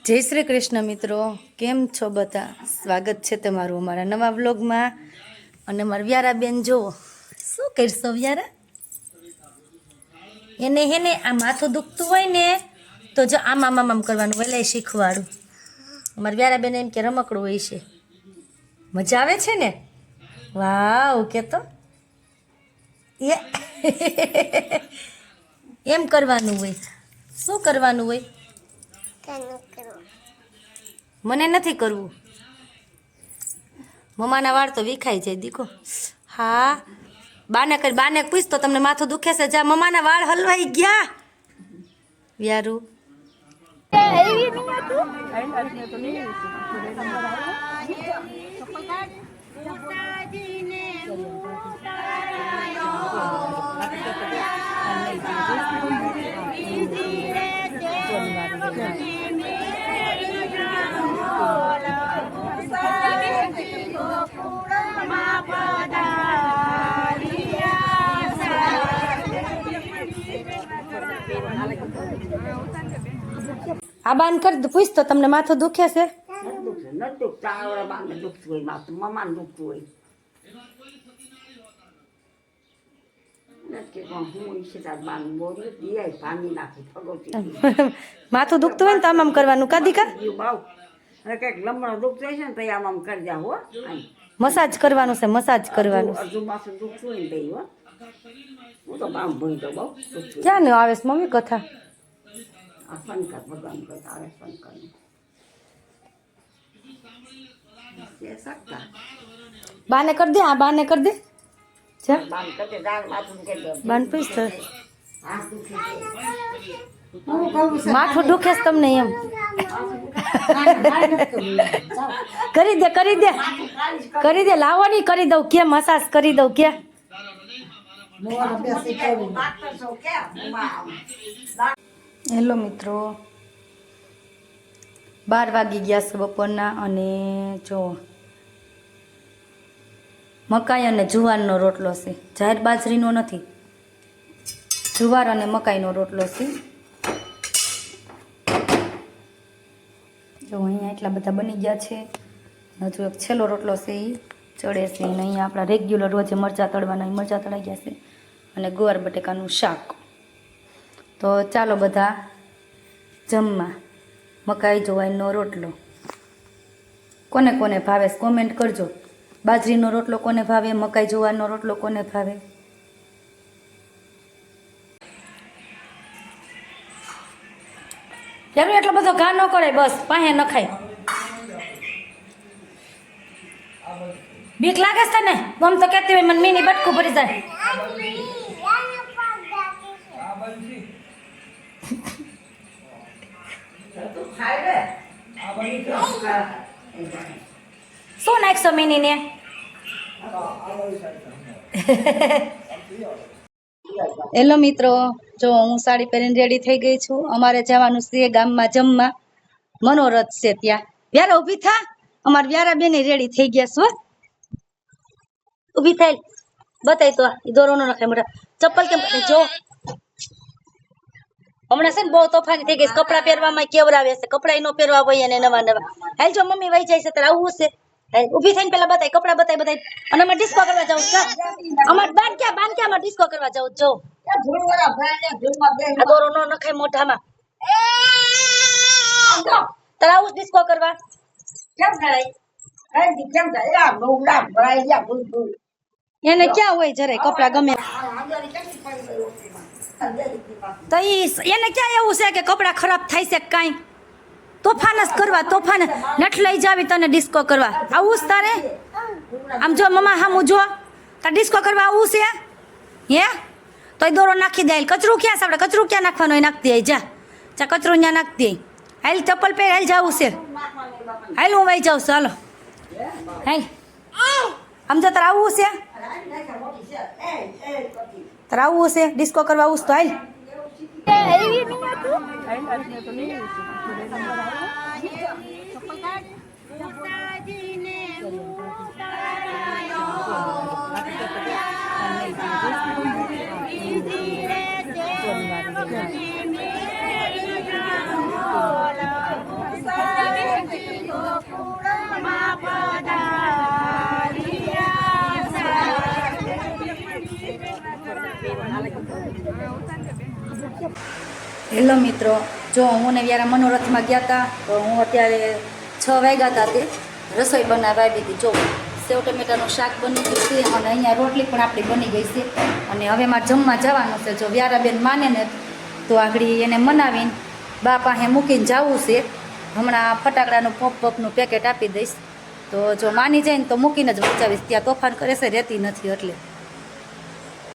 જય શ્રી કૃષ્ણ મિત્રો, કેમ છો બધા? સ્વાગત છે તમારું અમારા નવા વ્લોગમાં. અને મારા વ્યારાબેન જુઓ શું કરશો વ્યારા, એને હેને આ માથું દુખતું હોય ને તો જો આમ કરવાનું વહેલા શીખવાડું. અમારા વ્યારાબેન એમ કે રમકડું હોય છે, મજા આવે છે ને? વાવ કે તો એ એમ કરવાનું હોય. શું કરવાનું હોય? મને નથી કરવું. મમ્માના વાળ તો વિખાઈ જાય દીકો. હા બાને પૂછ તો તમને માથું દુખે છે. જા મમ્માના વાળ હલવાઈ ગયા. વ્યારું આ બાન કર પૂછ તો તમને માથું દુખે છે? માથું દુખતું હોય ને તો આમ કરવાનું. કાદી કા મસાજ કરવાનું છે, મસાજ કરવાનું. ક્યાં ને આવે છે મમ્મી કથા? બાને કર દે, આ બાને કર દે. બાન પૂછ તો માથું દુખે છે તમને એમ? કરી દે કરી દે કરી દે. લાવો ની કરી દઉં કે મસાજ કરી દઉં કે. હેલો મિત્રો, 12 વાગી ગયા છે બપોરના. અને જો મકાઈ અને જુવારનો રોટલો છે, જાહેર બાજરીનો નથી. જુવાર અને મકાઈનો રોટલો છે. જો અહીંયા એટલા બધા બની ગયા છે. હજુ એક છેલ્લો રોટલો છે એ ચડે છે. અને અહીંયા આપણા રેગ્યુલર રોજે મરચાં તળવાના, મરચાં તળાઈ ગયા છે. અને ગુવાર બટેકાનું શાક. તો ચાલો બધા જમવા. મકાઈ જુવારનો રોટલો કોને કોને ભાવે કોમેન્ટ કરજો. બાજરીનો રોટલો કોને ભાવે, મકાઈ જુવારનો રોટલો કોને ભાવે? યાર એટલો બધો ઘા ન કરે, બસ પાસે ન ખાય. બીક લાગે છે ને? ગમ તો કહેતી હોય મને મીની બટકું ભરી જાય. શું નાખશો મીની ને? હેલો મિત્રો, જો હું સાડી પહેરીને રેડી થઈ ગઈ છું. અમારે જવાનું છે ગામમાં જમવા, મનોરથ છે ત્યાં. વ્યારા ઊભી થા, અમારે વ્યારા બેન રેડી થઈ ગયા છો. ઊભી થાય બતાય તો દોરો નો નખાય. મોટા ચપ્પલ કેમ જો હમણાં છે ને બહુ તોફાની થઈ ગઈ. કપડાં પહેરવામાં કેવરાવે છે, કપડાં નો પહેરવા હોય એને નવા નવા. હાલ જો મમ્મી વહી જાય છે ત્યારે આવું છે. ઊભી થઈને પેલા બતાય કપડાં બતાય. અને અમે ડિસ્કો કરવા જાવ છું. અમાર બાન ક્યાં અમાર ડિસ્કો કરવા જાવ છો. આ દોરો નો નખાય મોઢામાં. તારે આવું ડિસ્કો કરવા કેમ થાય? એને ક્યાં હોય જરાય કપડા ગમે તો એને ક્યાં એવું છે કે કપડા ખરાબ થાય છે? કાંઈ તોફાન જ કરવા, તોફાન નઠ લઈ જાવી તને ડિસ્કો કરવા. આવું જ તારે? આમ જો મમ્મા હામું જો, તાર ડિસ્કો કરવા આવું છે હે? તોય દોરો નાખી દે. કચરું ક્યાં છે? આપણે કચરું ક્યાં નાખવાનું? નાખતી આય જા જા, કચરું ત્યાં નાખતી આય. હાલ ચપ્પલ પહેર, હાલ જવું છે. હાલ હું વહી જાઉં છું. હાલો હાલ. આમ જો તારે આવવું છે, તારે આવવું છે ડિસ્કો કરવા આવું તો હાલ. હેલો મિત્રો, જો હું ને વ્યારા મનોરથમાં ગયા હતા તો હું અત્યારે 6 વાગ્યા હતા તે રસોઈ બનાવવા આવી હતી. જો સેવ ટમેટાનું શાક બની ગયું છે અને અહીંયા રોટલી પણ આપણી બની ગઈ છે અને હવે મારે જમવા જવાનું છે. જો વ્યારાબેન માને ને તો આગળ એને મનાવીને બા પાસે મૂકીને જવું છે. હમણાં ફટાકડાનું પોપનું પેકેટ આપી દઈશ. તો જો માની જાય ને તો મૂકીને જ બચાવીશ. ત્યાં તોફાન કરે છે, રહેતી નથી એટલે